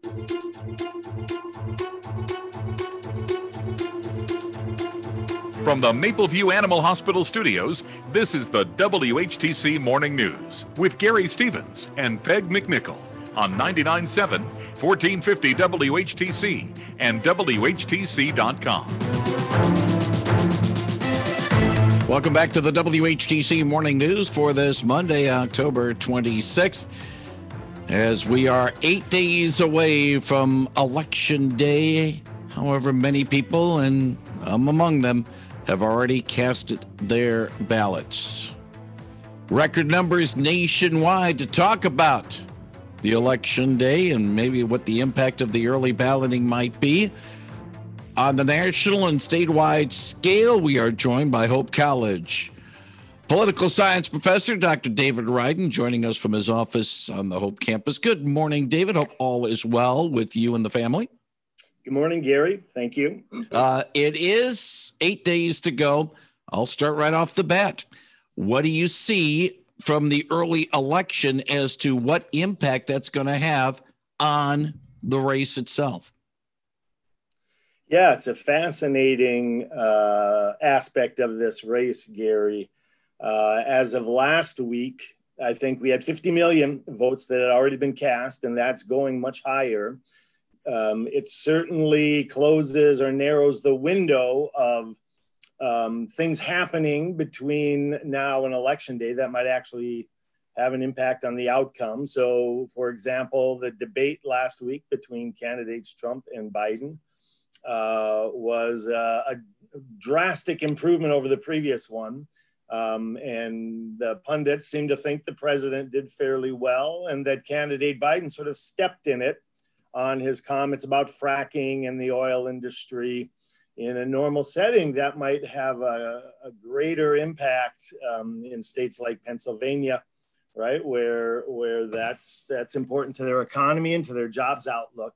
From the Mapleview Animal Hospital studios, this is the WHTC Morning News with Gary Stevens and Peg McNichol on 99.7, 1450 WHTC and WHTC.com. Welcome back to the WHTC Morning News for this Monday, October 26th. As we are 8 days away from Election Day, however, many people, and I'm among them, have already casted their ballots. Record numbers nationwide to talk about the Election Day and maybe what the impact of the early balloting might be. On the national and statewide scale, we are joined by Hope College political science professor, Dr. David Ryden, joining us from his office on the Hope campus. Good morning, David. Hope all is well with you and the family. Good morning, Gary. Thank you. It is 8 days to go. I'll start right off the bat. What do you see from the early election as to what impact that's going to have on the race itself? Yeah, it's a fascinating aspect of this race, Gary. As of last week, I think we had 50 million votes that had already been cast, and that's going much higher. It certainly closes or narrows the window of things happening between now and Election Day that might actually have an impact on the outcome. So, for example, the debate last week between candidates Trump and Biden was a drastic improvement over the previous one. And the pundits seem to think the president did fairly well and that candidate Biden sort of stepped in it on his comments about fracking and the oil industry. In a normal setting, that might have a greater impact in states like Pennsylvania, right, where that's important to their economy and to their jobs outlook.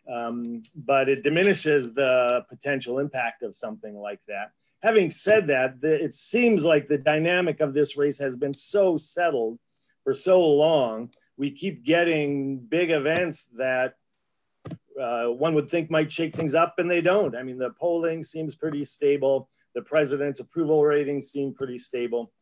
But it diminishes the potential impact of something like that. Having said that, it seems like the dynamic of this race has been so settled for so long. We keep getting big events that one would think might shake things up, and they don't. I mean, the polling seems pretty stable. The president's approval ratings seem pretty stable.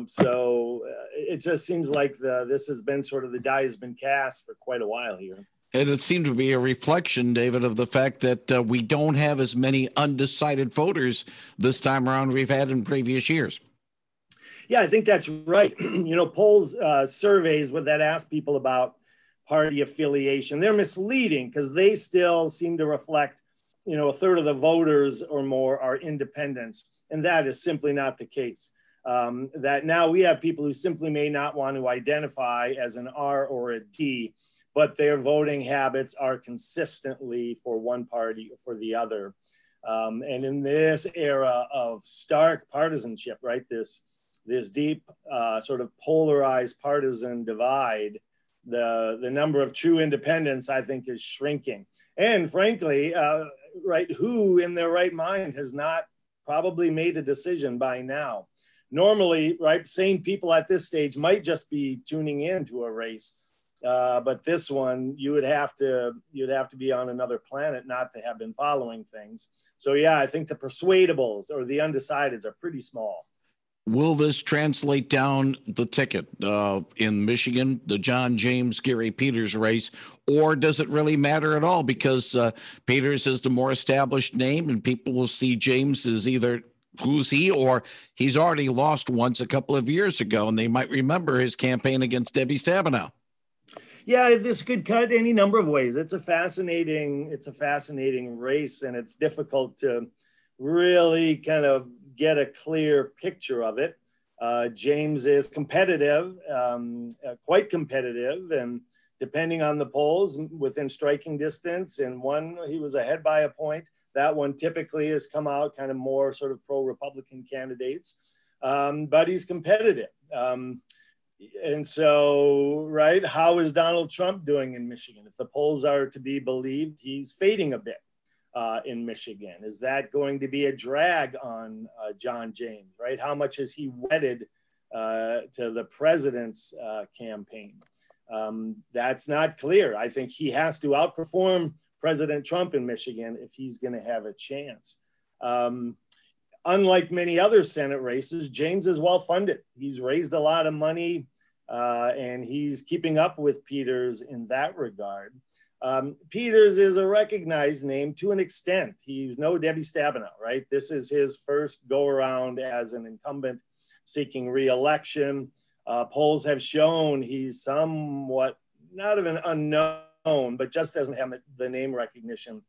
So it just seems like this has been sort of the die has been cast for quite a while here. And it seemed to be a reflection, David, of the fact that we don't have as many undecided voters this time around we've had in previous years. Yeah, I think that's right. Polls, surveys that ask people about party affiliation, they're misleading because they still seem to reflect, a third of the voters or more are independents. And that is simply not the case. That now we have people who simply may not want to identify as an R or a D, but their voting habits are consistently for one party or for the other. And in this era of stark partisanship, right, this deep sort of polarized partisan divide, the number of true independents, I think, is shrinking. And frankly, right, who in their right mind has not probably made a decision by now? Normally, right, sane people at this stage might just be tuning into a race. But this one, you'd have to be on another planet not to have been following things. So yeah, I think the persuadables or the undecideds are pretty small. Will this translate down the ticket in Michigan, the John James, Gary Peters race, or does it really matter at all? Because Peters is the more established name, and people will see James as either who's he or he's already lost once a couple of years ago, and they might remember his campaign against Debbie Stabenow. Yeah, this could cut any number of ways. It's a fascinating race, and it's difficult to really kind of get a clear picture of it. James is competitive, quite competitive, and depending on the polls, within striking distance. And one, he was ahead by a point. That one typically has come out kind of more sort of pro-Republican candidates, but he's competitive. And so, right, how is Donald Trump doing in Michigan? If the polls are to be believed, he's fading a bit in Michigan. Is that going to be a drag on John James, right? How much is he wedded to the president's campaign? That's not clear. I think he has to outperform President Trump in Michigan if he's going to have a chance. Unlike many other Senate races, James is well funded. He's raised a lot of money, and he's keeping up with Peters in that regard. Peters is a recognized name to an extent. He's no Debbie Stabenow, right? This is his first go around as an incumbent seeking re-election. Polls have shown he's somewhat, not of an unknown, but just doesn't have the name recognition,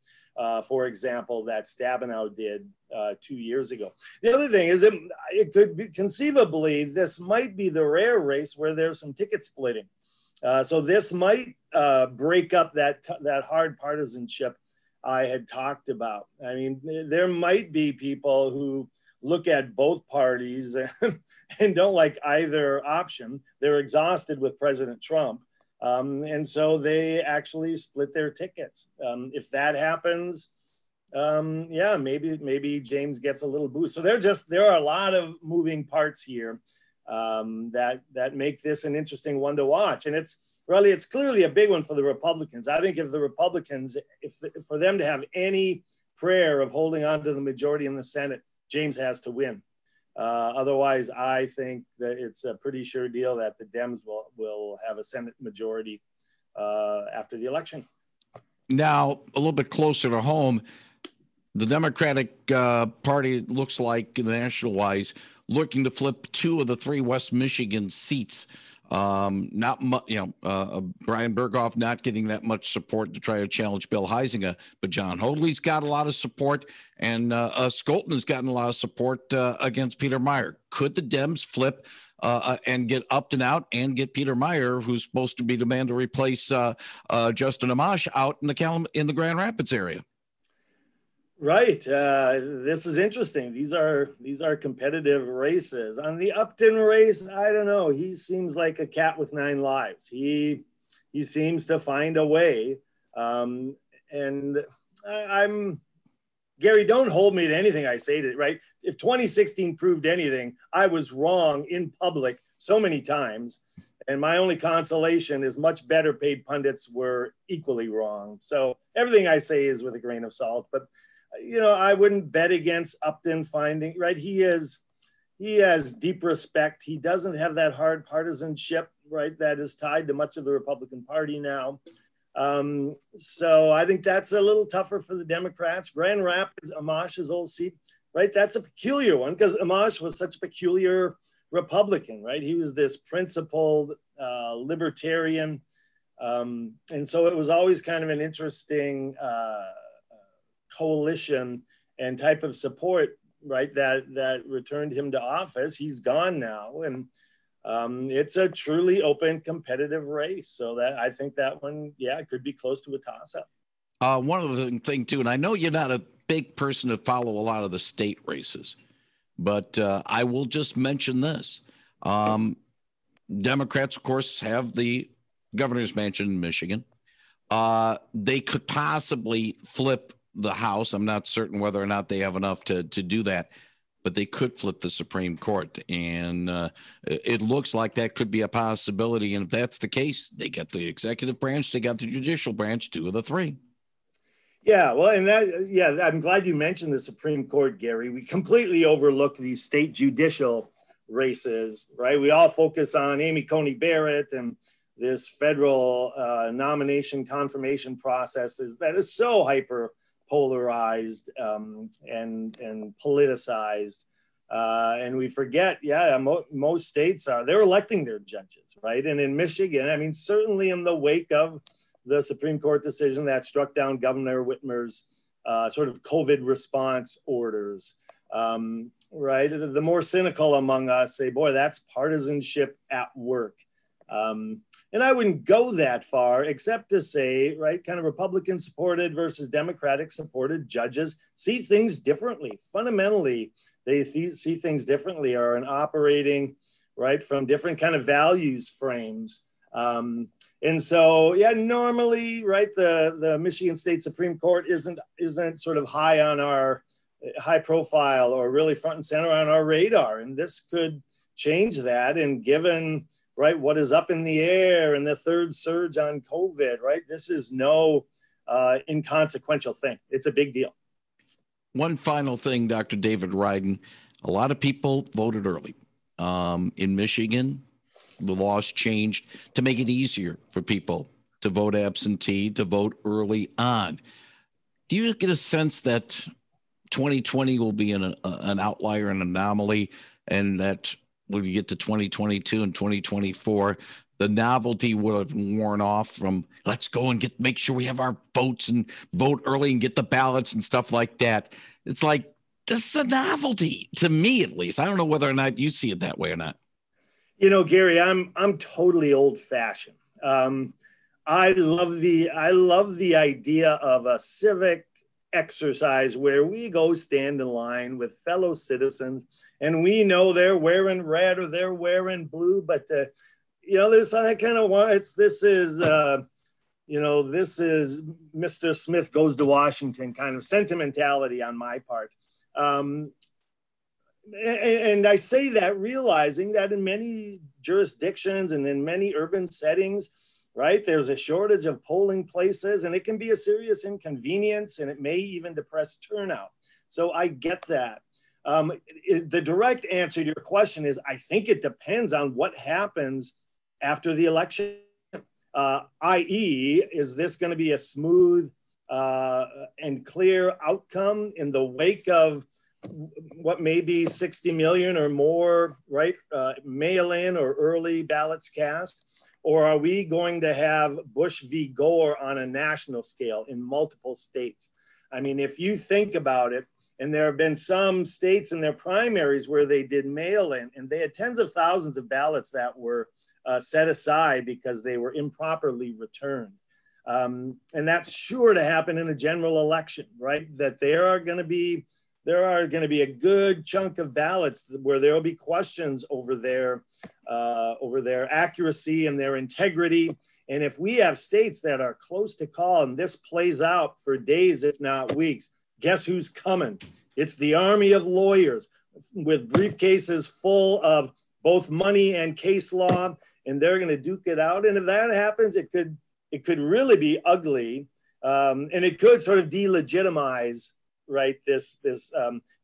for example, that Stabenow did 2 years ago. The other thing is it could be conceivably, this might be the rare race where there's some ticket splitting. So this might break up that hard partisanship I had talked about. I mean, there might be people who look at both parties and don't like either option. They're exhausted with President Trump. And so they actually split their tickets. If that happens, yeah, maybe James gets a little boost. So there are a lot of moving parts here that make this an interesting one to watch. And it's clearly a big one for the Republicans. I think if the Republicans, for them to have any prayer of holding on to the majority in the Senate, James has to win. Otherwise, I think that it's a pretty sure deal that the Dems will have a Senate majority after the election. Now, a little bit closer to home, the Democratic Party looks like, national-wise, looking to flip 2 of the 3 West Michigan seats. Brian Berghoff not getting that much support to try to challenge Bill Huizenga, but John Hoadley's got a lot of support, and Skolton has gotten a lot of support against Peter Meijer. Could the Dems flip and get Upton out and get Peter Meijer, who's supposed to be the man to replace Justin Amash, out in the Grand Rapids area? Right. This is interesting. These are competitive races. On the Upton race, I don't know. He seems like a cat with 9 lives. He seems to find a way. And I'm Gary, don't hold me to anything I say right? If 2016 proved anything, I was wrong in public so many times. And my only consolation is much better paid pundits were equally wrong. So everything I say is with a grain of salt, but I wouldn't bet against Upton finding, right? He has deep respect. He doesn't have that hard partisanship, right? That is tied to much of the Republican Party now. So I think that's a little tougher for the Democrats. Grand Rapids, Amash's old seat, right? That's a peculiar one because Amash was such a peculiar Republican, right? He was this principled libertarian. And so it was always kind of an interesting coalition and type of support, right, that returned him to office. He's gone now, and it's a truly open competitive race. So that I think that one, could be close to a toss-up. One other thing too, and I know you're not a big person to follow a lot of the state races, but I will just mention this. Democrats, of course, have the governor's mansion in Michigan. They could possibly flip the House. I'm not certain whether or not they have enough to do that, but they could flip the Supreme Court. And it looks like that could be a possibility. And if that's the case, they got the executive branch, they got the judicial branch, 2 of the 3. Yeah, well, and I'm glad you mentioned the Supreme Court, Gary. We completely overlooked these state judicial races, right? We all focus on Amy Coney Barrett and this federal nomination confirmation process that is so hyper polarized and politicized. And we forget, most states they're electing their judges, right? And in Michigan, I mean, certainly in the wake of the Supreme Court decision that struck down Governor Whitmer's sort of COVID response orders, right? The more cynical among us say, boy, that's partisanship at work. And I wouldn't go that far, except to say, right, kind of Republican supported versus Democratic supported judges see things differently. Fundamentally, they see things differently, are operating, right, from different kind of values frames. And so, normally, right, the Michigan State Supreme Court isn't sort of high on our high profile or really front and center on our radar. And this could change that. And given right? What is up in the air and the third surge on COVID, right? This is no inconsequential thing. It's a big deal. One final thing, Dr. David Ryden. A lot of people voted early. In Michigan, the laws changed to make it easier for people to vote absentee, to vote early on. Do you get a sense that 2020 will be an outlier, an anomaly, and that when you get to 2022 and 2024, the novelty would have worn off from let's go and make sure we have our votes and vote early and get the ballots and stuff like that? It's like, this is a novelty to me, at least. I don't know whether or not you see it that way or not. You know, Gary, I'm totally old fashioned. I love the idea of a civic exercise where we go stand in line with fellow citizens, and we know they're wearing red or they're wearing blue, but there's that kind of one. This is Mr. Smith goes to Washington kind of sentimentality on my part. And I say that realizing that in many jurisdictions and in many urban settings, right, there's a shortage of polling places, and it can be a serious inconvenience, and it may even depress turnout. So I get that. The direct answer to your question is, I think it depends on what happens after the election, i.e., is this going to be a smooth and clear outcome in the wake of what may be 60 million or more, right, mail-in or early ballots cast? Or are we going to have Bush v. Gore on a national scale in multiple states? I mean, if you think about it, and there have been some states in their primaries where they did mail-in, and they had tens of thousands of ballots that were set aside because they were improperly returned. And that's sure to happen in a general election, right? That there are going to be a good chunk of ballots where there will be questions over their accuracy and their integrity. And if we have states that are close to call and this plays out for days, if not weeks, guess who's coming? It's the army of lawyers with briefcases full of both money and case law, and they're going to duke it out. And if that happens, it could really be ugly, and it could sort of delegitimize, right, this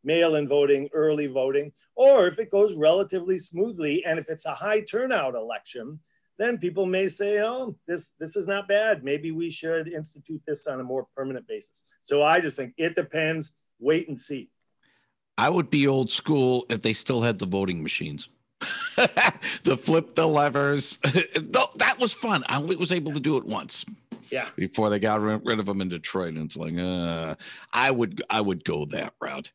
mail-in voting, early voting. Or if it goes relatively smoothly, and if it's a high turnout election, then people may say, oh, this is not bad. Maybe we should institute this on a more permanent basis. So I just think it depends. Wait and see. I would be old school if they still had the voting machines. The flip the levers. That was fun. I only was able to do it once. Yeah. Before they got rid of them in Detroit. And it's like, I would go that route.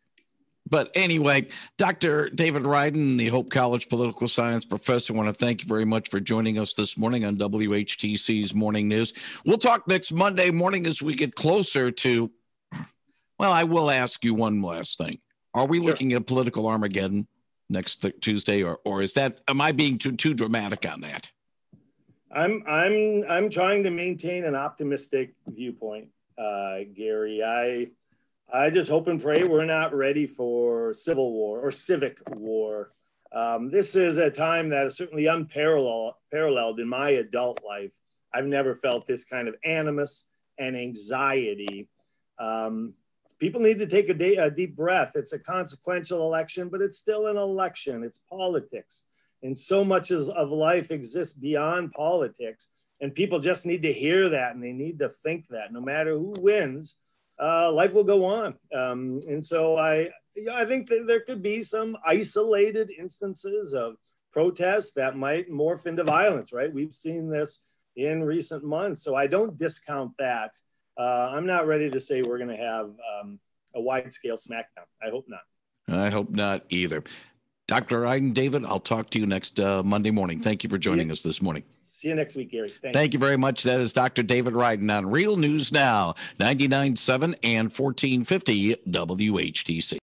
But anyway, Dr. David Ryden, the Hope College political science professor, I want to thank you very much for joining us this morning on WHTC's Morning News. We'll talk next Monday morning as we get closer to, well, I will ask you one last thing. Are we looking at political Armageddon next Tuesday, or is that, am I being too dramatic on that? I'm trying to maintain an optimistic viewpoint, Gary. I just hope and pray we're not ready for civil war or civic war. This is a time that is certainly unparalleled in my adult life. I've never felt this kind of animus and anxiety. People need to take a deep breath. It's a consequential election, but it's still an election. It's politics. And so much of life exists beyond politics. And people just need to hear that, and they need to think that no matter who wins, life will go on. And so I think that there could be some isolated instances of protests that might morph into violence, right? We've seen this in recent months. So I don't discount that. I'm not ready to say we're going to have a wide-scale smackdown. I hope not. I hope not either. Dr. Ryden, David, I'll talk to you next Monday morning. Thank you for joining us this morning. See you next week, Gary. Thanks. Thank you very much. That is Dr. David Ryden on Real News Now, 99.7 and 1450 WHTC.